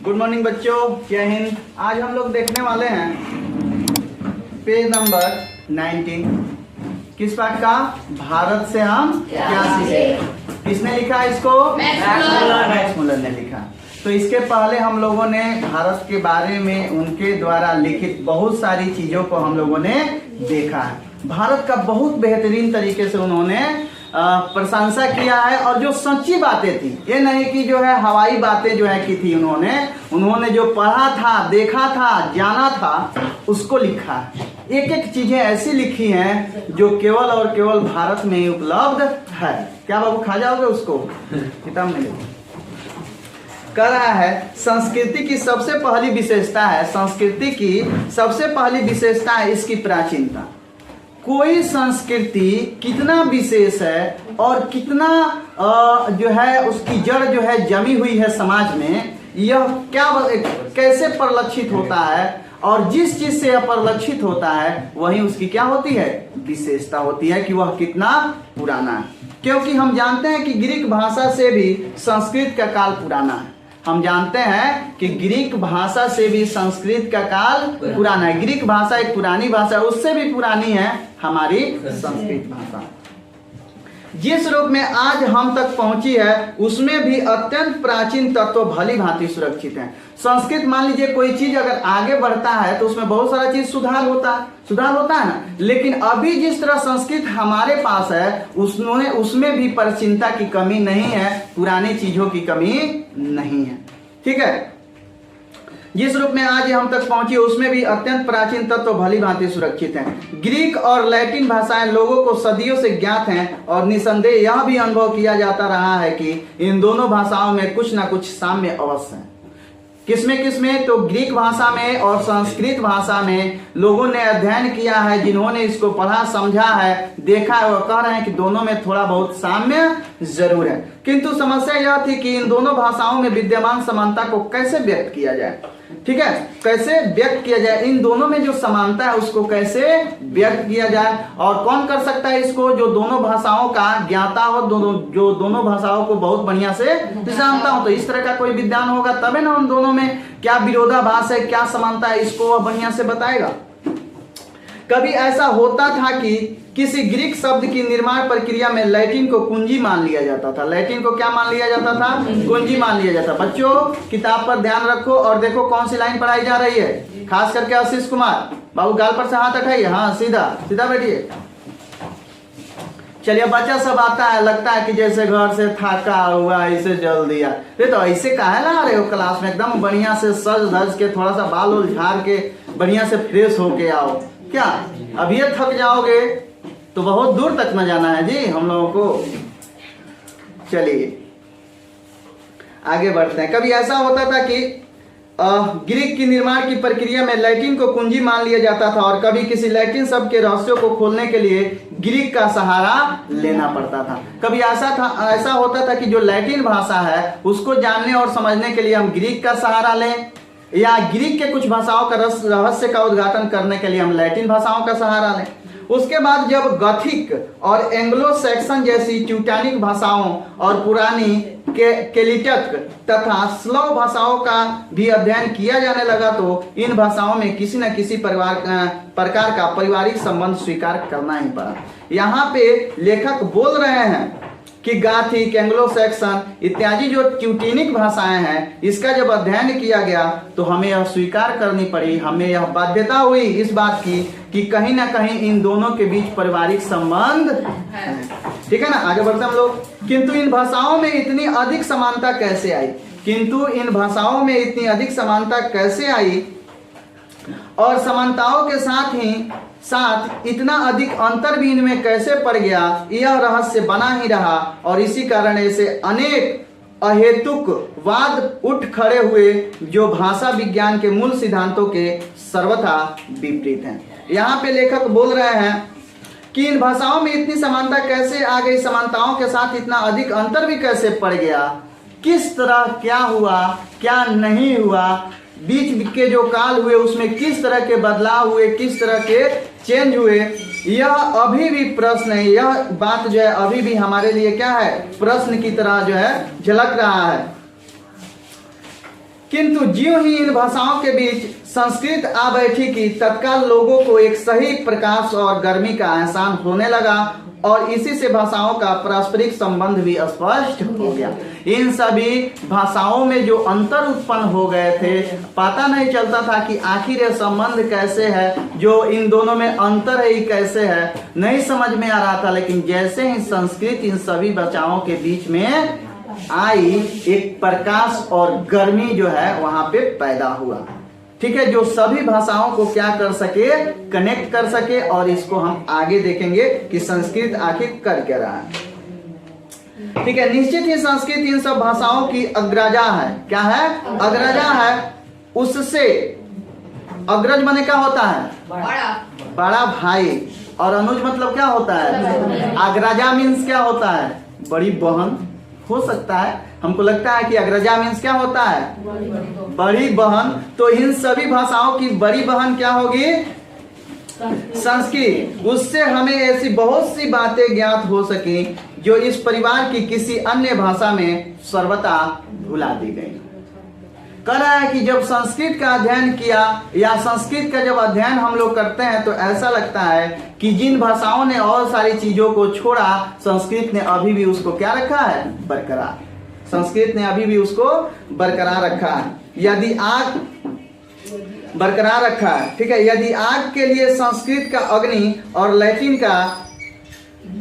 Good morning बच्चों, जय हिंद। आज हम लोग देखने वाले हैं पेज नंबर 19। किस पाठ का? भारत से हम क्या सीखे। किसने लिखा इसको? मैक्स मुलर ने लिखा। तो इसके पहले हम लोगों ने भारत के बारे में उनके द्वारा लिखित बहुत सारी चीजों को हम लोगों ने देखा है। भारत का बहुत बेहतरीन तरीके से उन्होंने प्रशंसा किया है और जो सच्ची बातें थी, ये नहीं कि जो है हवाई बातें जो है की थी, उन्होंने जो पढ़ा था, देखा था, जाना था, उसको लिखा है। एक एक चीजें ऐसी लिखी हैं जो केवल और केवल भारत में ही उपलब्ध है। क्या बाबू खा जाओगे उसको? किताब में कह रहा है संस्कृति की सबसे पहली विशेषता है, संस्कृति की सबसे पहली विशेषता है इसकी प्राचीनता। कोई संस्कृति कितना विशेष है और कितना जो है उसकी जड़ जो है जमी हुई है समाज में, यह क्या कैसे परिलक्षित होता है, और जिस चीज से यह परिलक्षित होता है वही उसकी क्या होती है? विशेषता होती है कि वह कितना पुराना है। क्योंकि हम जानते हैं कि ग्रीक भाषा से भी संस्कृत का काल पुराना है। हम जानते हैं कि ग्रीक भाषा से भी संस्कृत का काल पुराना है। ग्रीक भाषा एक पुरानी भाषा है, उससे भी पुरानी है हमारी संस्कृत भाषा। जिस रूप में आज हम तक पहुंची है उसमें भी अत्यंत प्राचीन तत्व भली भांति सुरक्षित हैं। संस्कृत मान लीजिए कोई चीज अगर आगे बढ़ता है तो उसमें बहुत सारा चीज सुधार होता है ना, लेकिन अभी जिस तरह संस्कृत हमारे पास है उसमें भी परिचिनता की कमी नहीं है, पुरानी चीजों की कमी नहीं है। ठीक है, जिस रूप में आज हम तक पहुंची उसमें भी अत्यंत प्राचीन तत्व भली भांति सुरक्षित हैं। ग्रीक और लैटिन भाषाएं लोगों को सदियों से ज्ञात हैं और निसंदेह यह भी अनुभव किया जाता रहा है कि इन दोनों भाषाओं में कुछ ना कुछ साम्य अवश्य है। किसमें? तो ग्रीक भाषा में और संस्कृत भाषा में लोगों ने अध्ययन किया है, जिन्होंने इसको पढ़ा, समझा है, देखा है, वो कह रहे हैं कि दोनों में थोड़ा बहुत साम्य जरूर है। किंतु समस्या यह थी कि इन दोनों भाषाओं में विद्यमान समानता को कैसे व्यक्त किया जाए। ठीक है, कैसे व्यक्त किया जाए, इन दोनों में जो समानता है उसको कैसे व्यक्त किया जाए, और कौन कर सकता है इसको? जो दोनों भाषाओं का ज्ञाता हो, जो दोनों भाषाओं को बहुत बढ़िया से जानता हो। तो इस तरह का कोई विद्वान होगा तबे ना उन दोनों में क्या विरोधाभास है, क्या समानता है, इसको वह बढ़िया से बताएगा। कभी ऐसा होता था कि किसी ग्रीक शब्द की निर्माण प्रक्रिया में लैटिन को कुंजी मान लिया जाता था। लैटिन को क्या मान लिया जाता था? कुंजी मान लिया जाता। बच्चों किताब पर ध्यान रखो और देखो कौन सी लाइन पढ़ाई जा रही है। खास करके आशीष कुमार बाबू गाल पर से हाथ उठाइए। हाँ, सीधा बैठिए। चलिए, बच्चा सब आता है, लगता है कि जैसे घर से थका हुआ इसे जल दिया। तो ऐसे काहे ला रहे हो क्लास में? एकदम बढ़िया से सज धज के, थोड़ा सा बाल उल झाड़ के बढ़िया से फ्रेश होके आओ। क्या अभी थक जाओगे तो बहुत दूर तक न जाना है जी हम लोगों को। चलिए आगे बढ़ते हैं। कभी ऐसा होता था कि ग्रीक की निर्माण की प्रक्रिया में लैटिन को कुंजी मान लिया जाता था और कभी किसी लैटिन शब्द के रहस्यों को खोलने के लिए ग्रीक का सहारा लेना पड़ता था। कभी ऐसा होता था कि जो लैटिन भाषा है उसको जानने और समझने के लिए हम ग्रीक का सहारा लें, या ग्रीक के कुछ भाषाओं का रहस्य का उद्घाटन करने के लिए हम लैटिन भाषाओं का सहारा लें। उसके बाद जब गथिक और एंग्लो सैक्सन जैसी ट्यूटानिक भाषाओं और पुरानी केलिटक तथा स्लोव भाषाओं का भी अध्ययन किया जाने लगा तो इन भाषाओं में किसी न किसी प्रकार का पारिवारिक संबंध स्वीकार करना ही पड़ा। यहाँ पे लेखक बोल रहे हैं कि गाथिक, एंग्लो सैक्सन इत्यादि जो ट्यूटेनिक भाषाएं हैं, इसका जब अध्ययन किया गया तो हमें यह स्वीकार करनी पड़ी, हमें यह बाध्यता हुई इस बात की कि कहीं ना कहीं इन दोनों के बीच पारिवारिक संबंध है। ठीक है ना, आगे बढ़ते हम लोग। किंतु इन भाषाओं में इतनी अधिक समानता कैसे आई और समानताओं के साथ इतना अधिक अंतर भी इनमें कैसे पड़ गया, यह रहस्य बना ही रहा। और इसी कारण ऐसे अनेक अहेतुक वाद उठ खड़े हुए जो भाषा विज्ञान के मूल सिद्धांतों के सर्वथा विपरीत हैं। यहाँ पे लेखक बोल रहे हैं कि इन भाषाओं में इतनी समानता कैसे आ गई, समानताओं के साथ इतना अधिक अंतर भी कैसे पड़ गया, किस तरह क्या हुआ, क्या नहीं हुआ, बीच के जो काल हुए उसमें किस तरह के बदलाव हुए, किस तरह के चेंज हुए, यह अभी भी प्रश्न है। यह बात जो है अभी भी हमारे लिए क्या है, प्रश्न की तरह जो है झलक रहा है। किंतु ज्यों ही इन भाषाओं के बीच संस्कृत आ बैठी कि तत्काल लोगों को एक सही प्रकाश और गर्मी का एहसास होने लगा और इसी से भाषाओं का पारस्परिक संबंध भी स्पष्ट हो गया। इन सभी भाषाओं में जो अंतर उत्पन्न हो गए थे, पता नहीं चलता था कि आखिर यह संबंध कैसे है, जो इन दोनों में अंतर है ये कैसे है, नहीं समझ में आ रहा था। लेकिन जैसे ही संस्कृत इन सभी भाषाओं के बीच में आई, एक प्रकाश और गर्मी जो है वहां पे पैदा हुआ। ठीक है, जो सभी भाषाओं को क्या कर सके, कनेक्ट कर सके। और इसको हम आगे देखेंगे कि संस्कृत आखिर कर क्या रहा है। ठीक है, निश्चित ही संस्कृत इन सब भाषाओं की अग्रजा है। क्या है? अग्रजा है। उससे अग्रज माने क्या होता है? बड़ा भाई। और अनुज मतलब क्या होता है? अग्रजा मीन्स क्या होता है? बड़ी बहन हो सकता है। हमको लगता है कि अग्रजा मीन्स क्या होता है? बड़ी बहन। तो इन सभी भाषाओं की बड़ी बहन क्या होगी? संस्कृत। उससे हमें ऐसी बहुत सी बातें ज्ञात हो सकी जो इस परिवार की किसी अन्य भाषा में सर्वथा भुला दी गई। कह रहा है कि जब संस्कृत का अध्ययन किया या संस्कृत का जब अध्ययन हम लोग करते हैं तो ऐसा लगता है कि जिन भाषाओं ने और सारी चीजों को छोड़ा, संस्कृत ने अभी भी उसको क्या रखा है? बरकरार। संस्कृत ने अभी भी उसको बरकरार रखा है। यदि आग बरकरार रखा है। ठीक है, यदि आग के लिए संस्कृत का अग्नि और लैटिन का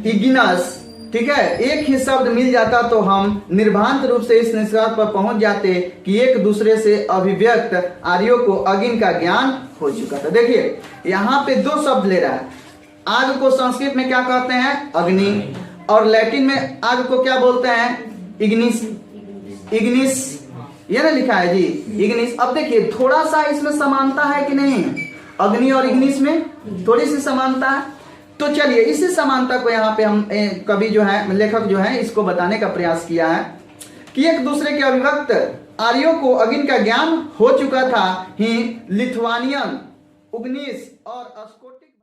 इग्नस, ठीक है, एक ही शब्द मिल जाता तो हम निर्भांत रूप से इस निष्कर्ष पर पहुंच जाते कि एक दूसरे से अभिव्यक्त आर्यों को अग्नि का ज्ञान हो चुका था। देखिए यहाँ पे दो शब्द ले रहा है। आग को संस्कृत में क्या कहते हैं? अग्नि। और लैटिन में आग को क्या बोलते हैं? इग्निस। इग्निस ये ना लिखा है जी, इग्निस। अब देखिए थोड़ा सा इसमें समानता है कि नहीं? अग्नि और इग्निस में थोड़ी सी समानता है। तो चलिए इसी समानता को यहाँ पे हम कवि जो है, लेखक जो है, इसको बताने का प्रयास किया है कि एक दूसरे के अभिव्यक्त आर्यों को अग्नि का ज्ञान हो चुका था ही लिथुआनियन, उग्निस और स्कोटिक